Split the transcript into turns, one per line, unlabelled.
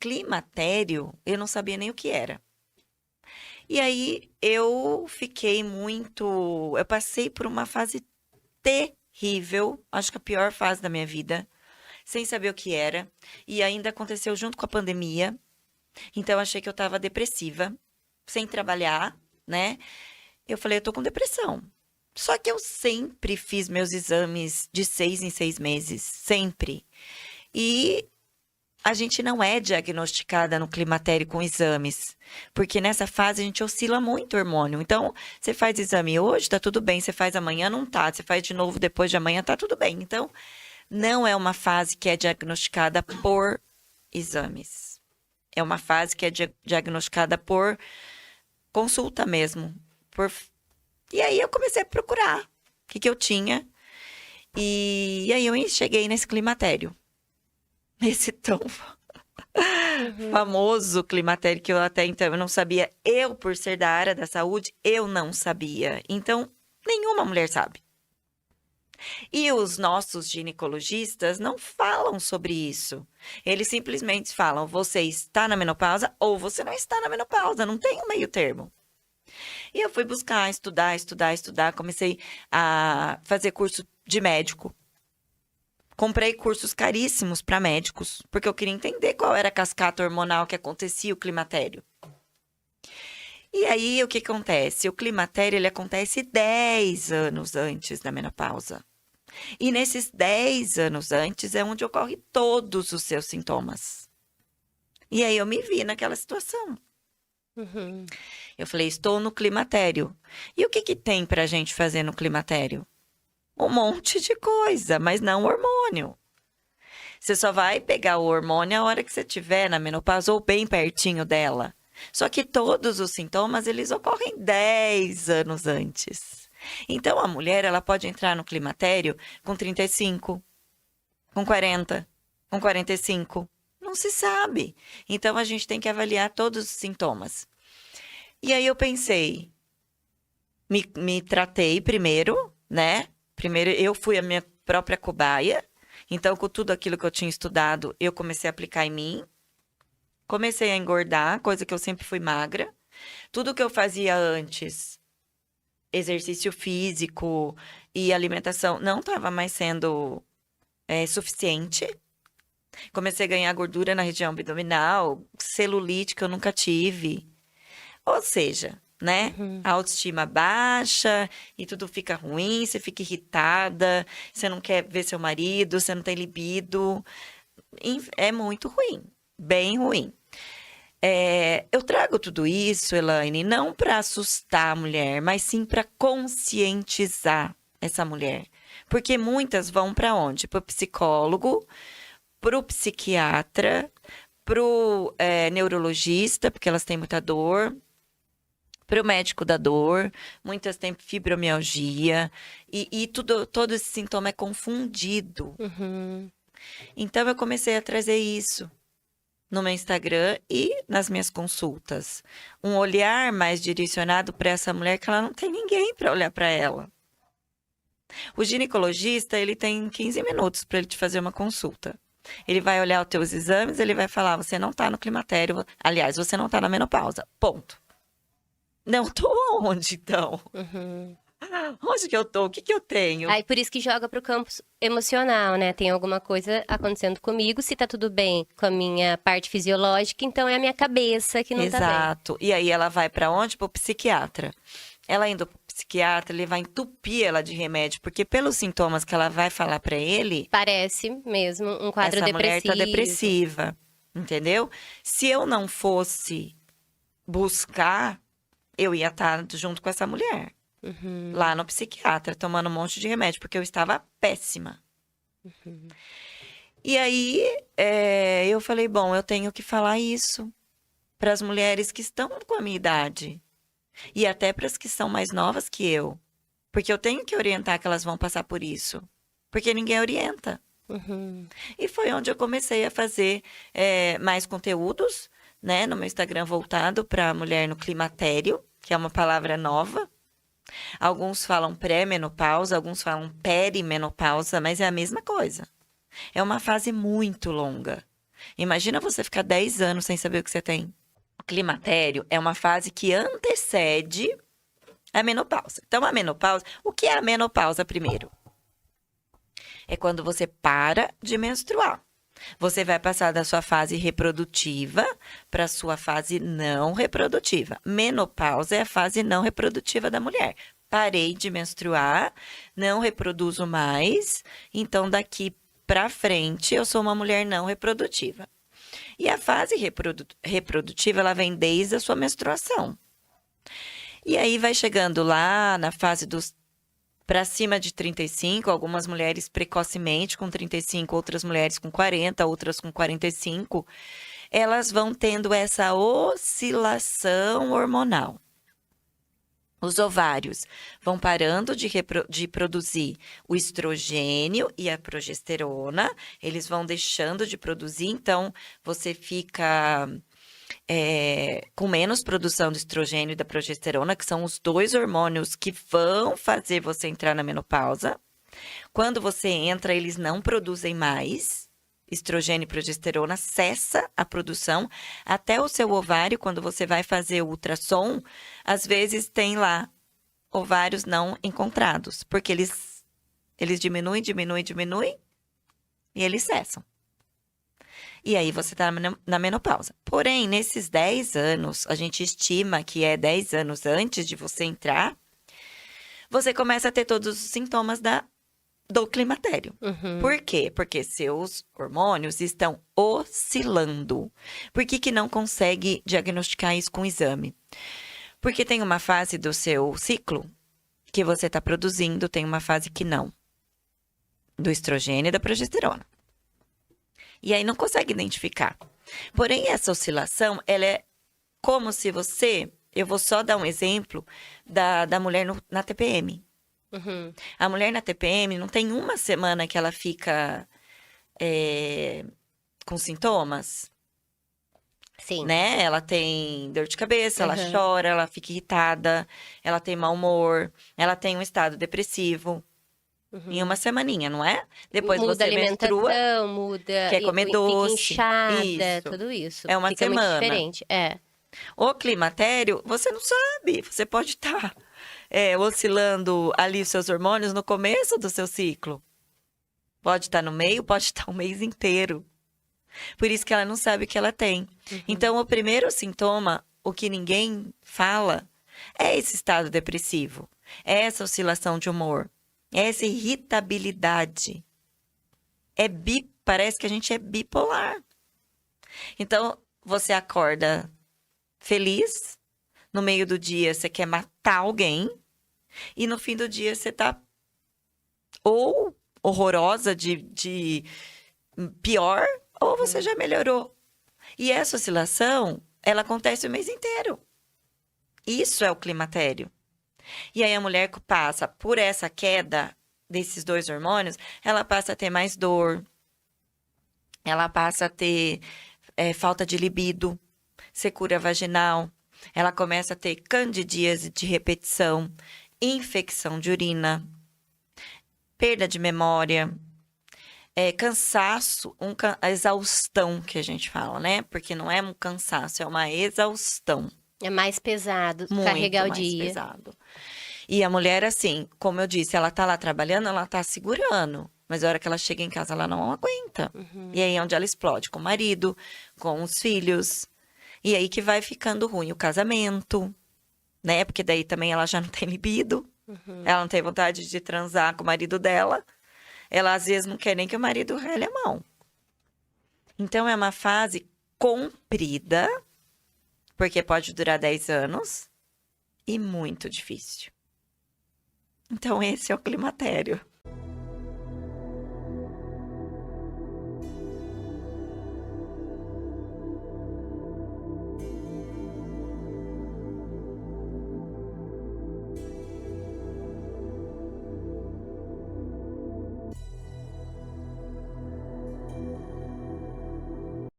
climatério, eu não sabia nem o que era. E aí eu fiquei muito. Eu passei por uma fase terrível, acho que a pior fase da minha vida, sem saber o que era. E ainda aconteceu junto com a pandemia. Então eu achei que eu estava depressiva, sem trabalhar, né? Eu falei, eu tô com depressão. Só que eu sempre fiz meus exames de 6 em 6 meses, sempre. E a gente não é diagnosticada no climatério com exames, porque nessa fase a gente oscila muito o hormônio. Então, você faz exame hoje, tá tudo bem, você faz amanhã, não tá, você faz de novo depois de amanhã, tá tudo bem. Então, não é uma fase que é diagnosticada por exames. É uma fase que é diagnosticada por consulta mesmo. E aí eu comecei a procurar o que eu tinha. E aí eu cheguei nesse climatério. Esse tão famoso climatério que eu até então eu não sabia. Eu, por ser da área da saúde, eu não sabia. Então, nenhuma mulher sabe. E os nossos ginecologistas não falam sobre isso. Eles simplesmente falam: você está na menopausa ou você não está na menopausa. Não tem um meio termo. E eu fui buscar, estudar. Comecei a fazer curso de médico. Comprei cursos caríssimos para médicos, porque eu queria entender qual era a cascata hormonal que acontecia o climatério. E aí, o que acontece? O climatério, ele acontece 10 anos antes da menopausa. E nesses 10 anos antes é onde ocorrem todos os seus sintomas. E aí, eu me vi naquela situação. Eu falei, estou no climatério. E o que tem pra gente fazer no climatério? Um monte de coisa, mas não hormônio. Você só vai pegar o hormônio a hora que você estiver na menopausa ou bem pertinho dela. Só que todos os sintomas, eles ocorrem 10 anos antes. Então, a mulher, ela pode entrar no climatério com 35, com 40, com 45. Não se sabe. Então, a gente tem que avaliar todos os sintomas. E aí, eu pensei, me tratei primeiro, né? Primeiro, eu fui a minha própria cobaia. Então, com tudo aquilo que eu tinha estudado, eu comecei a aplicar em mim. Comecei a engordar, coisa que eu sempre fui magra. Tudo que eu fazia antes, exercício físico e alimentação, não estava mais sendo suficiente. Comecei a ganhar gordura na região abdominal, celulite que eu nunca tive. Ou seja, né? A autoestima baixa e tudo fica ruim, você fica irritada, você não quer ver seu marido, você não tem libido. É muito ruim, bem ruim. Eu trago tudo isso, Elaine, não para assustar a mulher, mas sim para conscientizar essa mulher. Porque muitas vão para onde? Para o psicólogo, para o psiquiatra, para o neurologista, porque elas têm muita dor, para o médico da dor, muitas têm fibromialgia, e todo esse sintoma é confundido. Então, eu comecei a trazer isso no meu Instagram e nas minhas consultas. Um olhar mais direcionado para essa mulher que ela não tem ninguém para olhar para ela. O ginecologista, ele tem 15 minutos para ele te fazer uma consulta. Ele vai olhar os teus exames, ele vai falar, você não está no climatério, aliás, você não está na menopausa, ponto. Não, tô onde, então? Onde que eu tô? O que eu tenho?
Aí por isso que joga pro campo emocional, né? Tem alguma coisa acontecendo comigo, se tá tudo bem com a minha parte fisiológica, então é a minha cabeça que não tá bem.
Exato. E aí ela vai para onde? Pro psiquiatra. Ela indo pro psiquiatra, ele vai entupir ela de remédio, porque pelos sintomas que ela vai falar para ele,
Parece mesmo um quadro
essa mulher
depressivo.
tá depressiva, entendeu? Se eu não fosse buscar, eu ia estar junto com essa mulher. Lá no psiquiatra, tomando um monte de remédio, porque eu estava péssima. E aí, eu falei, bom, eu tenho que falar isso para as mulheres que estão com a minha idade. E até para as que são mais novas que eu. Porque eu tenho que orientar que elas vão passar por isso. Porque ninguém orienta. E foi onde eu comecei a fazer mais conteúdos, né, no meu Instagram voltado para a mulher no climatério, que é uma palavra nova. Alguns falam pré-menopausa, alguns falam perimenopausa, mas é a mesma coisa. É uma fase muito longa. Imagina você ficar 10 anos sem saber o que você tem. O climatério é uma fase que antecede a menopausa. Então, a menopausa... O que é a menopausa primeiro? É quando você para de menstruar. Você vai passar da sua fase reprodutiva para a sua fase não reprodutiva. Menopausa é a fase não reprodutiva da mulher. Parei de menstruar, não reproduzo mais, então daqui para frente eu sou uma mulher não reprodutiva. E a fase reprodutiva, ela vem desde a sua menstruação. E aí vai chegando lá na fase dos para cima de 35, algumas mulheres precocemente com 35, outras mulheres com 40, outras com 45, elas vão tendo essa oscilação hormonal. Os ovários vão parando de produzir o estrogênio e a progesterona, eles vão deixando de produzir, então você fica com menos produção do estrogênio e da progesterona, que são os 2 hormônios que vão fazer você entrar na menopausa. Quando você entra, eles não produzem mais. Estrogênio e progesterona cessa a produção. Até o seu ovário, quando você vai fazer o ultrassom, às vezes tem lá ovários não encontrados, porque eles diminuem e eles cessam. E aí você está na menopausa. Porém, nesses 10 anos, a gente estima que é 10 anos antes de você entrar, você começa a ter todos os sintomas do climatério. Por quê? Porque seus hormônios estão oscilando. Por que não consegue diagnosticar isso com exame? Porque tem uma fase do seu ciclo que você está produzindo, tem uma fase que não. Do estrogênio e da progesterona. E aí não consegue identificar. Porém, essa oscilação, ela é como se você... Eu vou só dar um exemplo da mulher na TPM. A mulher na TPM não tem uma semana que ela fica com sintomas.
Sim.
Né? Ela tem dor de cabeça, ela chora, ela fica irritada, ela tem mau humor, ela tem um estado depressivo. Em uma semaninha, não é? Depois
muda
você
a alimentação,
menstrua,
muda,
quer comer doce.
fica inchada,
Isso.
tudo isso.
É uma
fica
semana.
muito diferente.
O climatério, você não sabe. Você pode estar oscilando ali os seus hormônios no começo do seu ciclo. Pode estar no meio, pode estar o mês inteiro. Por isso que ela não sabe o que ela tem. Então, o primeiro sintoma, o que ninguém fala, é esse estado depressivo. É essa oscilação de humor. É essa irritabilidade. Parece que a gente é bipolar. Então, você acorda feliz, no meio do dia você quer matar alguém, e no fim do dia você tá ou horrorosa de pior, ou você já melhorou. E essa oscilação, ela acontece o mês inteiro. Isso é o climatério. E aí a mulher que passa por essa queda desses 2 hormônios, ela passa a ter mais dor, ela passa a ter falta de libido, secura vaginal, ela começa a ter candidíase de repetição, infecção de urina, perda de memória, cansaço, a exaustão que a gente fala, né? Porque não é um cansaço, é uma exaustão.
É mais pesado
Muito
carregar o
mais
dia.
pesado. E a mulher, assim, como eu disse, ela tá lá trabalhando, ela tá segurando. Mas a hora que ela chega em casa, ela não aguenta. E aí é onde ela explode com o marido, com os filhos. E aí que vai ficando ruim o casamento, né? Porque daí também ela já não tem libido. Ela não tem vontade de transar com o marido dela. Ela, às vezes, não quer nem que o marido rele a mão. Então, é uma fase comprida, porque pode durar 10 anos, e muito difícil. Então, esse é o climatério.